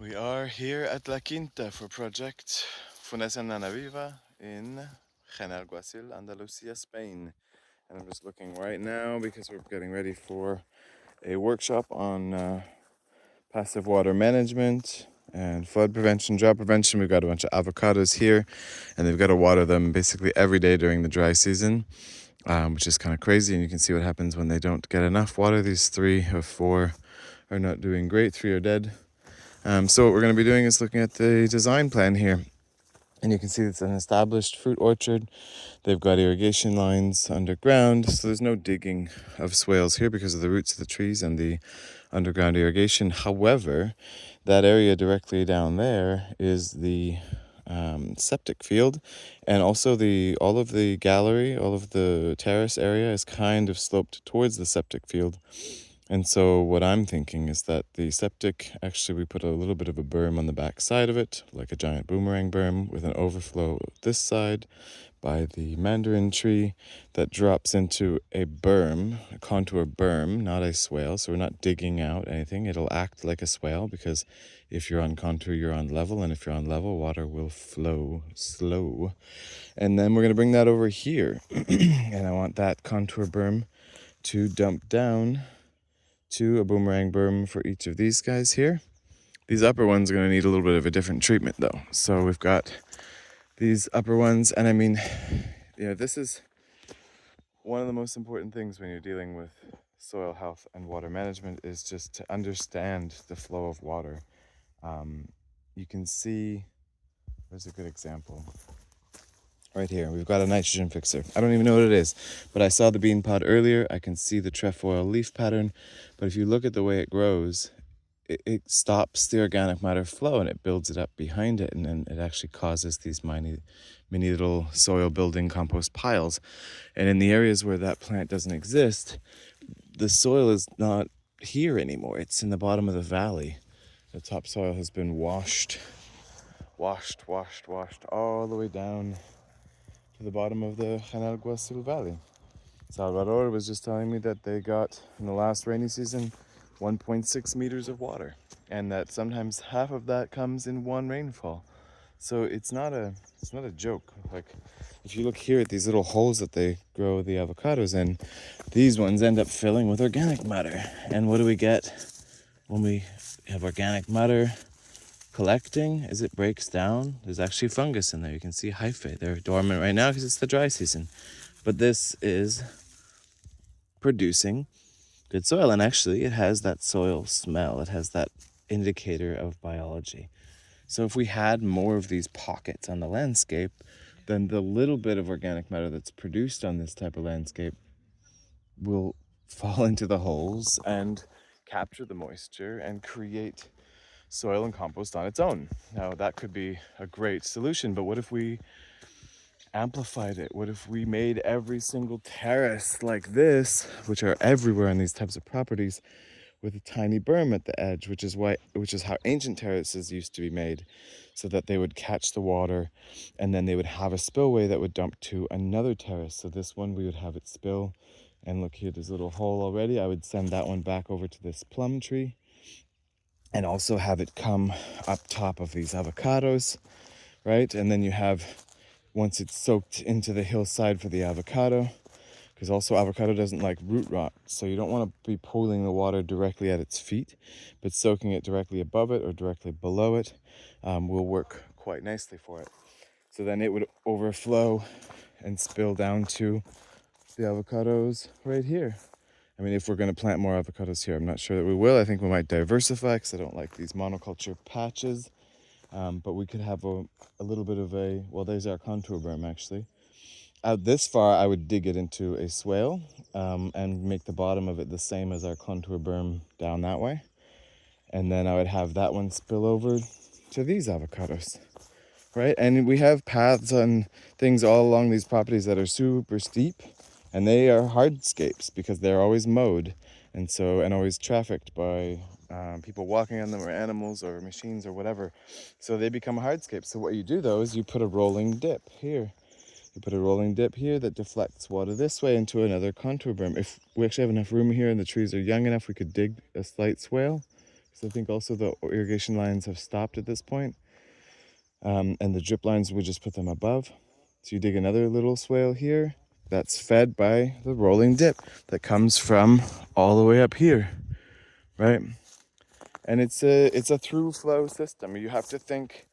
We are here at La Quinta for project Fundación Viva in Guasil, Andalusia, Spain. And I'm just looking right now because we're getting ready for a workshop on passive water management and flood prevention, drought prevention. We've got a bunch of avocados here, and they've got to water them basically every day during the dry season, which is kind of crazy. And you can see what happens when they don't get enough water. These 3 of 4 are not doing great, 3 are dead. So what we're going to be doing is looking at the design plan here. And you can see it's an established fruit orchard. They've got irrigation lines underground, so there's no digging of swales here because of the roots of the trees and the underground irrigation. However, that area directly down there is the septic field, and also all of the gallery, all of the terrace area is kind of sloped towards the septic field. And so what I'm thinking is that the septic, actually we put a little bit of a berm on the back side of it, like a giant boomerang berm with an overflow this side by the mandarin tree that drops into a berm, a contour berm, not a swale. So we're not digging out anything. It'll act like a swale because if you're on contour, you're on level. And if you're on level, water will flow slow. And then we're going to bring that over here. And I want that contour berm to dump down to a boomerang berm for each of these guys here. These upper ones are going to need a little bit of a different treatment though. So we've got these upper ones, and I mean, this is one of the most important things when you're dealing with soil health and water management is just to understand the flow of water. You can see, there's a good example. Right here, we've got a nitrogen fixer. I don't even know what it is, but I saw the bean pod earlier. I can see the trefoil leaf pattern, but if you look at the way it grows, it stops the organic matter flow and it builds it up behind it, and then it actually causes these mini little soil building compost piles. And in the areas where that plant doesn't exist, the soil is not here anymore. It's in the bottom of the valley. The topsoil has been washed all the way down to the bottom of the Guasil Valley. Salvador was just telling me that they got, in the last rainy season, 1.6 meters of water, and that sometimes half of that comes in one rainfall. So it's not a joke. Like, if you look here at these little holes that they grow the avocados in, these ones end up filling with organic matter. And what do we get when we have organic matter collecting? As it breaks down, there's actually fungus in there. You can see hyphae. They're dormant right now because it's the dry season. But this is producing good soil, and actually it has that soil smell. It has that indicator of biology. So if we had more of these pockets on the landscape, then the little bit of organic matter that's produced on this type of landscape will fall into the holes and capture the moisture and create soil and compost on its own. Now that could be a great solution, but what if we amplified it? What if we made every single terrace like this, which are everywhere on these types of properties, with a tiny berm at the edge, which is how ancient terraces used to be made, so that they would catch the water and then they would have a spillway that would dump to another terrace. So this one, we would have it spill, and look here, there's a little hole already. I would send that one back over to this plum tree and also have it come up top of these avocados, right? And then you have, once it's soaked into the hillside for the avocado, because also avocado doesn't like root rot, so you don't want to be pooling the water directly at its feet, but soaking it directly above it or directly below it will work quite nicely for it. So then it would overflow and spill down to the avocados right here. I mean, if we're going to plant more avocados here, I'm not sure that we will. I think we might diversify because I don't like these monoculture patches. But we could have a little bit of well, there's our contour berm actually. Out this far, I would dig it into a swale and make the bottom of it the same as our contour berm down that way. And then I would have that one spill over to these avocados, right? And we have paths and things all along these properties that are super steep, and they are hardscapes because they're always mowed and always trafficked by people walking on them, or animals or machines or whatever. So they become hardscapes. So what you do though is you put a rolling dip here. You put a rolling dip here that deflects water this way into another contour berm. If we actually have enough room here and the trees are young enough, we could dig a slight swale. So I think also the irrigation lines have stopped at this point. And the drip lines, we just put them above. So you dig another little swale here that's fed by the rolling dip that comes from all the way up here, right? And it's a through flow system. You have to think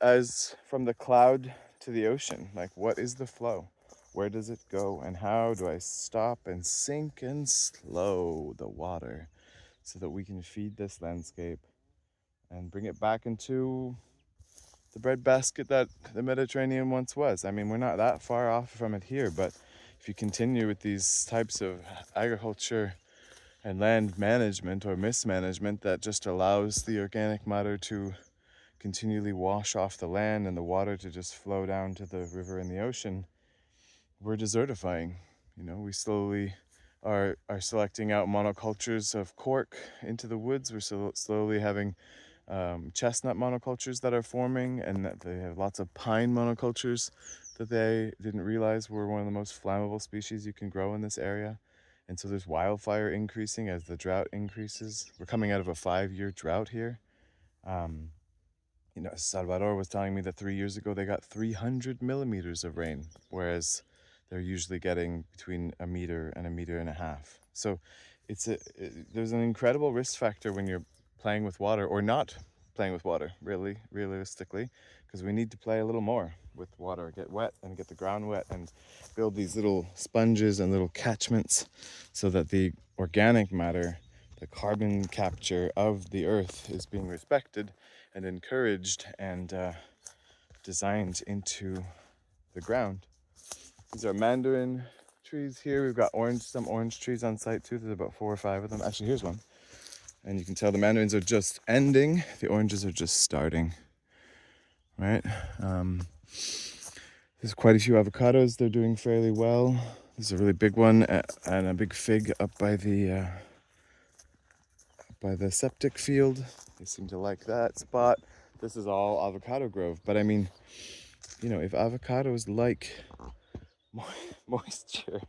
as from the cloud to the ocean. Like, what is the flow? Where does it go? And how do I stop and sink and slow the water so that we can feed this landscape and bring it back into the breadbasket that the Mediterranean once was? I mean, we're not that far off from it here, but if you continue with these types of agriculture and land management or mismanagement that just allows the organic matter to continually wash off the land and the water to just flow down to the river and the ocean, we're desertifying. You know, we slowly are selecting out monocultures of cork into the woods. We're slowly having chestnut monocultures that are forming, and that they have lots of pine monocultures that they didn't realize were one of the most flammable species you can grow in this area. And so there's wildfire increasing as the drought increases. We're coming out of a 5-year drought here. You know, Salvador was telling me that 3 years ago they got 300 millimeters of rain, whereas they're usually getting between a meter and a meter and a half. So there's an incredible risk factor when you're playing with water, or not playing with water, really, realistically, because we need to play a little more with water, get wet and get the ground wet and build these little sponges and little catchments so that the organic matter, the carbon capture of the earth, is being respected and encouraged and designed into the ground. These are mandarin trees here. We've got some orange trees on site too. There's about 4 or 5 of them. Actually, here's one. And you can tell the mandarins are just ending. The oranges are just starting, right? There's quite a few avocados. They're doing fairly well. There's a really big one and a big fig up by the septic field. They seem to like that spot. This is all avocado grove. But I mean, you know, if avocados like moisture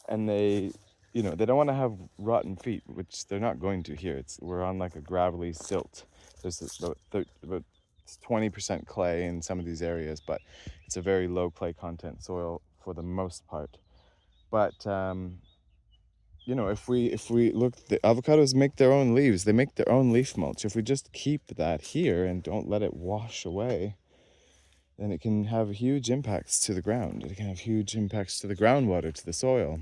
and they, you know, they don't want to have rotten feet, which they're not going to here. We're on like a gravelly silt. There's about 20% clay in some of these areas, but it's a very low clay content soil for the most part. But you know, if we look, the avocados make their own leaves. They make their own leaf mulch. If we just keep that here and don't let it wash away, then it can have huge impacts to the ground. It can have huge impacts to the groundwater, to the soil.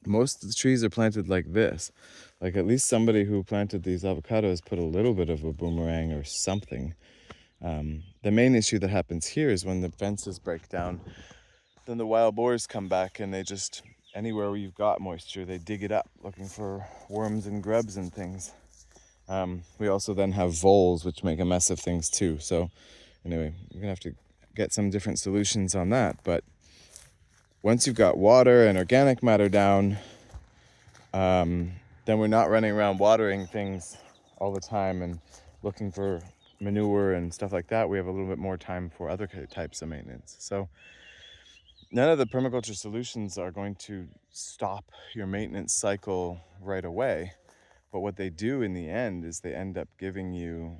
Most of the trees are planted like this. Like, at least somebody who planted these avocados put a little bit of a boomerang or something. The main issue that happens here is when the fences break down, then the wild boars come back and they just, anywhere where you've got moisture, they dig it up looking for worms and grubs and things. We also then have voles, which make a mess of things too. So anyway, we're gonna have to get some different solutions on that. But once you've got water and organic matter down, then we're not running around watering things all the time and looking for manure and stuff like that. We have a little bit more time for other types of maintenance. So none of the permaculture solutions are going to stop your maintenance cycle right away. But what they do in the end is they end up giving you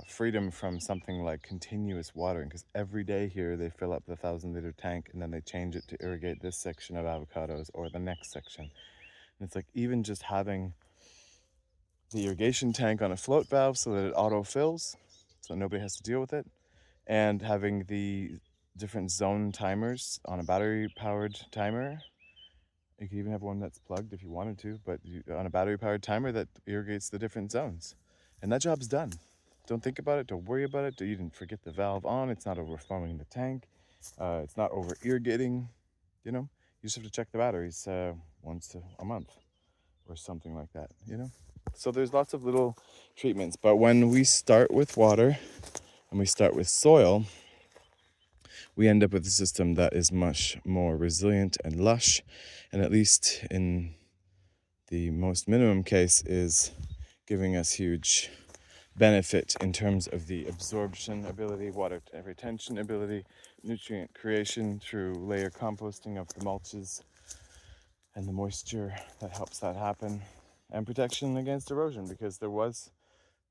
freedom from something like continuous watering, because every day here they fill up the 1,000-liter tank and then they change it to irrigate this section of avocados or the next section. And it's like, even just having the irrigation tank on a float valve so that it auto fills, so nobody has to deal with it, and having the different zone timers on a battery powered timer. You could even have one that's plugged if you wanted to, but on a battery powered timer that irrigates the different zones. And that job's done. Don't think about it, don't worry about it. You didn't forget the valve on, it's not overflowing the tank, it's not over irrigating, you know. You just have to check the batteries once a month or something like that, you know. So there's lots of little treatments, but when we start with water and we start with soil, we end up with a system that is much more resilient and lush, and at least in the most minimum case is giving us huge benefit in terms of the absorption ability, water retention ability, nutrient creation through layer composting of the mulches and the moisture that helps that happen, and protection against erosion, because there was,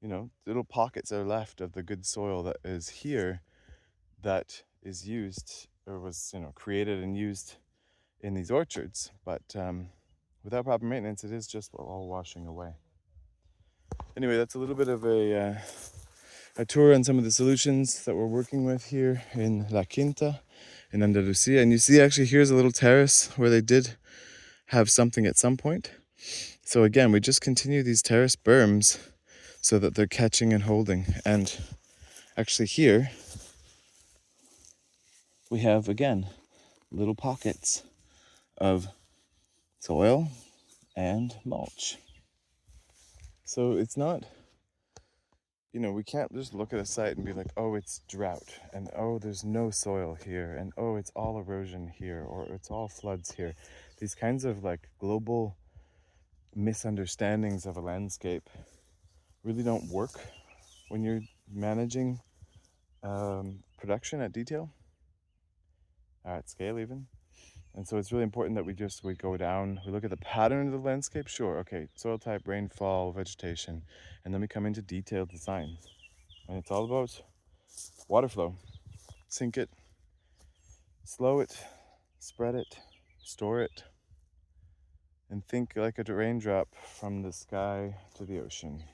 you know, little pockets are left of the good soil that is here that is used or was, you know, created and used in these orchards. But without proper maintenance, it is just all washing away. Anyway, that's a little bit of a tour on some of the solutions that we're working with here in La Quinta in Andalusia. And you see, actually, here's a little terrace where they did have something at some point. So again, we just continue these terrace berms so that they're catching and holding. And actually here, we have, again, little pockets of soil and mulch. So it's not, you know, we can't just look at a site and be like, oh, it's drought, and oh, there's no soil here, and oh, it's all erosion here, or it's all floods here. These kinds of like global misunderstandings of a landscape really don't work when you're managing production at detail, at scale even. And so it's really important that we go down, we look at the pattern of the landscape. Sure, okay, soil type, rainfall, vegetation, and then we come into detailed design. And it's all about water flow. Sink it, slow it, spread it, store it, and think like a raindrop from the sky to the ocean.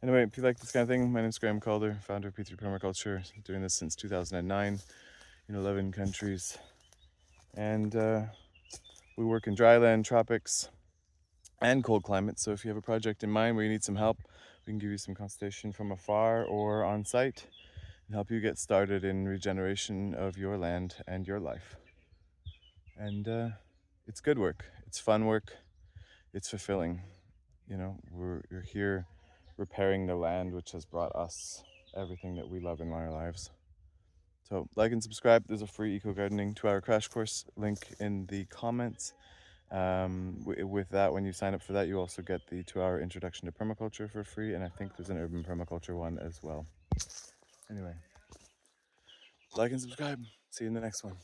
Anyway, if you like this kind of thing, my name's Calder, founder of P3 Permaculture, doing this since 2009 in 11 countries. And we work in dryland, tropics, and cold climates. So if you have a project in mind where you need some help, we can give you some consultation from afar or on site and help you get started in regeneration of your land and your life. And it's good work, it's fun work, it's fulfilling. You know, you're here repairing the land which has brought us everything that we love in our lives. So like and subscribe. There's a free eco gardening 2-hour crash course link in the comments. With that, when you sign up for that, you also get the 2-hour introduction to permaculture for free, and I think there's an urban permaculture one as well. Anyway, like and subscribe. See you in the next one.